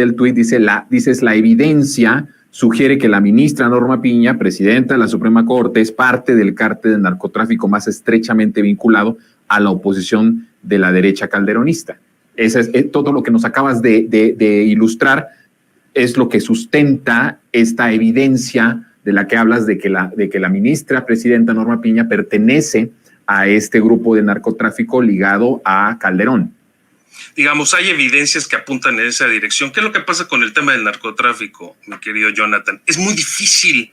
del tuit dices la evidencia sugiere que la ministra Norma Piña, presidenta de la Suprema Corte, es parte del cártel del narcotráfico más estrechamente vinculado a la oposición de la derecha calderonista. Eso es todo lo que nos acabas de ilustrar, es lo que sustenta esta evidencia de la que hablas de que la ministra presidenta Norma Piña pertenece a este grupo de narcotráfico ligado a Calderón. Digamos, hay evidencias que apuntan en esa dirección. ¿Qué es lo que pasa con el tema del narcotráfico, mi querido Jonathan? Es muy difícil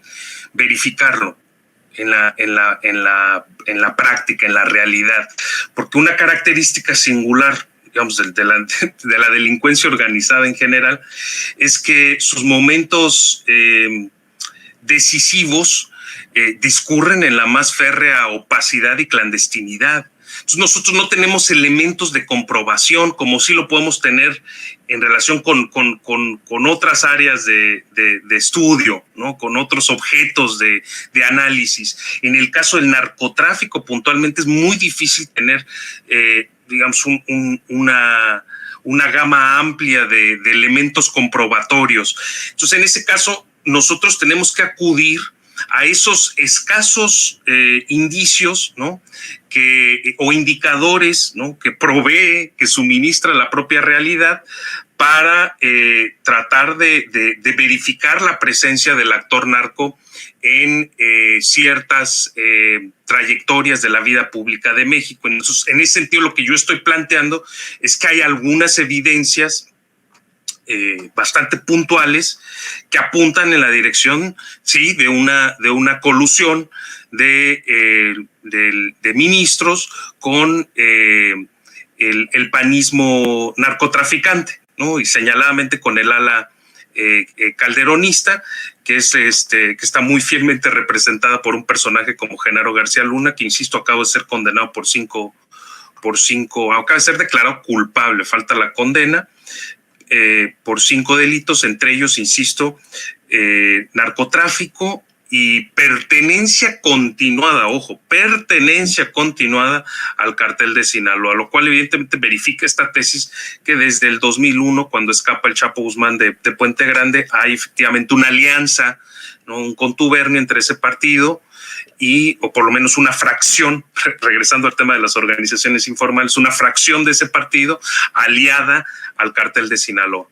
verificarlo en la práctica, en la realidad, porque una característica singular, digamos, de la delincuencia organizada en general, es que sus momentos decisivos discurren en la más férrea opacidad y clandestinidad. Entonces nosotros no tenemos elementos de comprobación como sí lo podemos tener en relación con otras áreas de estudio, ¿no? Con otros objetos de análisis. En el caso del narcotráfico puntualmente es muy difícil tener, digamos, una gama amplia de elementos comprobatorios. Entonces en ese caso nosotros tenemos que acudir a esos escasos indicios, ¿no? O indicadores, ¿no? Que provee, que suministra la propia realidad para tratar de verificar la presencia del actor narco en ciertas trayectorias de la vida pública de México. Entonces, en ese sentido, lo que yo estoy planteando es que hay algunas evidencias bastante puntuales que apuntan en la dirección, sí, de una colusión de ministros con el panismo narcotraficante, ¿no? Y señaladamente con el ala calderonista, que está muy fielmente representada por un personaje como Genaro García Luna, que, insisto, acaba de ser condenado acaba de ser declarado culpable, falta la condena, por 5 delitos, entre ellos, insisto, narcotráfico y pertenencia continuada, pertenencia continuada al cartel de Sinaloa, lo cual evidentemente verifica esta tesis que desde el 2001, cuando escapa el Chapo Guzmán de Puente Grande, hay efectivamente una alianza, ¿no? Un contubernio entre ese partido o por lo menos una fracción, regresando al tema de las organizaciones informales, una fracción de ese partido aliada al cártel de Sinaloa.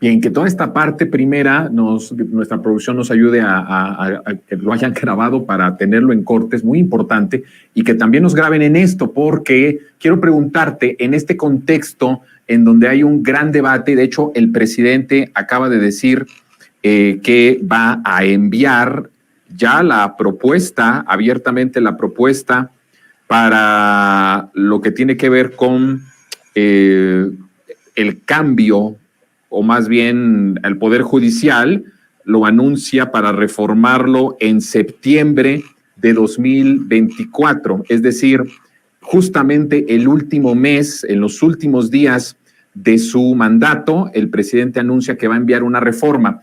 Bien, que toda esta parte primera, nuestra producción nos ayude a que lo hayan grabado para tenerlo en corte, es muy importante, y que también nos graben en esto, porque quiero preguntarte, en este contexto en donde hay un gran debate, de hecho el presidente acaba de decir que va a enviar ya la propuesta, abiertamente la propuesta para lo que tiene que ver con el cambio, o más bien el Poder Judicial, lo anuncia para reformarlo en septiembre de 2024, es decir, justamente el último mes, en los últimos días de su mandato, el presidente anuncia que va a enviar una reforma.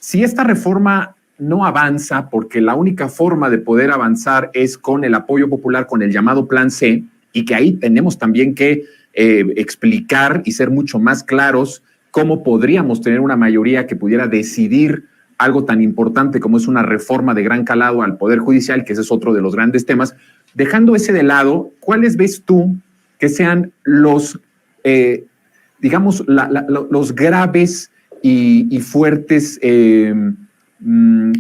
Si esta reforma no avanza, porque la única forma de poder avanzar es con el apoyo popular, con el llamado Plan C, y que ahí tenemos también que explicar y ser mucho más claros cómo podríamos tener una mayoría que pudiera decidir algo tan importante como es una reforma de gran calado al Poder Judicial, que ese es otro de los grandes temas. Dejando ese de lado, ¿cuáles ves tú que sean los, digamos, los graves y fuertes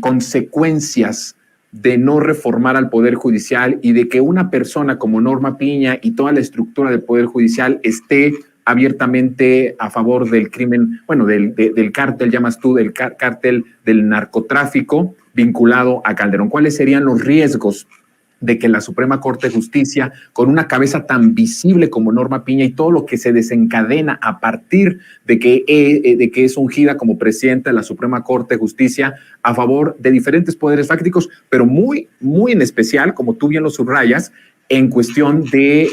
consecuencias de no reformar al Poder Judicial y de que una persona como Norma Piña y toda la estructura del Poder Judicial esté abiertamente a favor del crimen, bueno, del cártel, llamas tú, del cártel del narcotráfico vinculado a Calderón? ¿Cuáles serían los riesgos de que la Suprema Corte de Justicia, con una cabeza tan visible como Norma Piña y todo lo que se desencadena a partir de que es ungida como presidenta de la Suprema Corte de Justicia a favor de diferentes poderes fácticos, pero muy, muy en especial, como tú bien lo subrayas, en cuestión de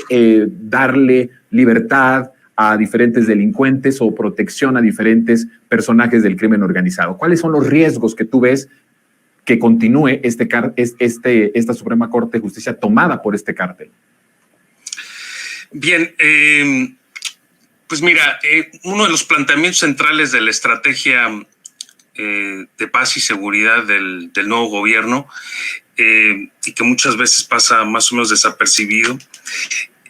darle libertad a diferentes delincuentes o protección a diferentes personajes del crimen organizado? ¿Cuáles son los riesgos que tú ves que continúe esta Suprema Corte de Justicia tomada por este cártel? Bien, Pues mira, uno de los planteamientos centrales de la estrategia de paz y seguridad del nuevo gobierno, y que muchas veces pasa más o menos desapercibido,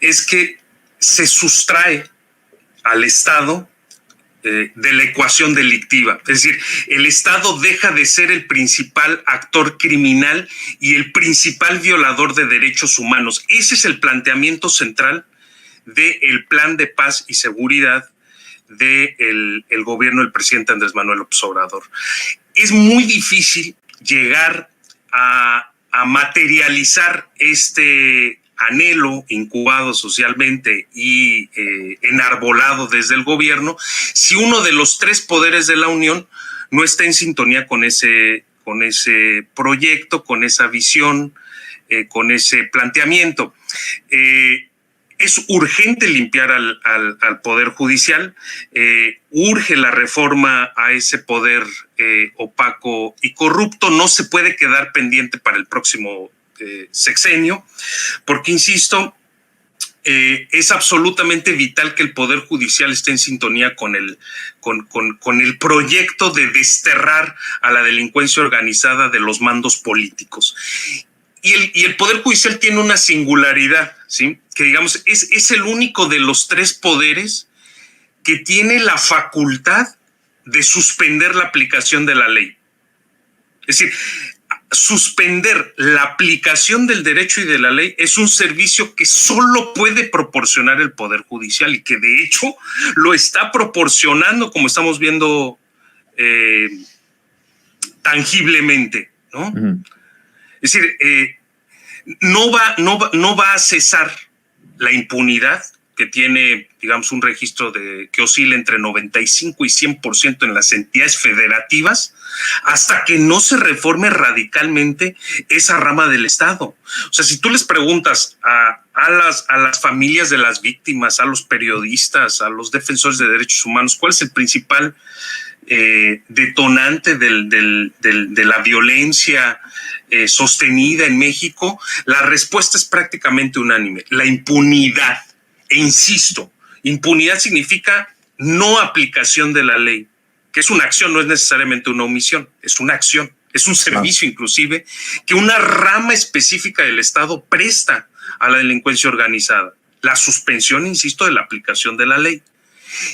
es que se sustrae al Estado de la ecuación delictiva. Es decir, el Estado deja de ser el principal actor criminal y el principal violador de derechos humanos. Ese es el planteamiento central del plan de paz y seguridad del gobierno del presidente Andrés Manuel López Obrador. Es muy difícil llegar a materializar este anhelo incubado socialmente y enarbolado desde el gobierno si uno de los tres poderes de la Unión no está en sintonía con ese proyecto, con esa visión, con ese planteamiento. Es urgente limpiar al Poder Judicial, urge la reforma a ese poder opaco y corrupto, no se puede quedar pendiente para el próximo sexenio, porque, insisto, es absolutamente vital que el Poder Judicial esté en sintonía con el proyecto de desterrar a la delincuencia organizada de los mandos políticos. Y el Poder Judicial tiene una singularidad, ¿sí? Que, digamos, es el único de los tres poderes que tiene la facultad de suspender la aplicación de la ley. Es decir, suspender la aplicación del derecho y de la ley es un servicio que solo puede proporcionar el Poder Judicial y que de hecho lo está proporcionando, como estamos viendo tangiblemente, ¿no? Uh-huh. Es decir, no va a cesar la impunidad que tiene, digamos, un registro que oscila entre 95 y 100% en las entidades federativas, hasta que no se reforme radicalmente esa rama del Estado. O sea, si tú les preguntas a las familias de las víctimas, a los periodistas, a los defensores de derechos humanos, ¿cuál es el principal detonante de la violencia sostenida en México? La respuesta es prácticamente unánime: la impunidad. E insisto, impunidad significa no aplicación de la ley, que es una acción, no es necesariamente una omisión, es una acción, es un servicio inclusive que una rama específica del Estado presta a la delincuencia organizada. La suspensión, insisto, de la aplicación de la ley.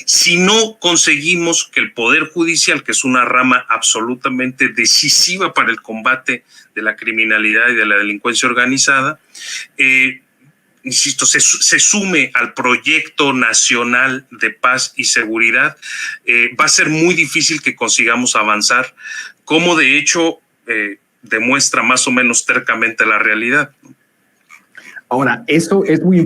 Si no conseguimos que el Poder Judicial, que es una rama absolutamente decisiva para el combate de la criminalidad y de la delincuencia organizada, insisto, se sume al proyecto nacional de paz y seguridad, va a ser muy difícil que consigamos avanzar, como de hecho demuestra más o menos tercamente la realidad. Ahora, eso es muy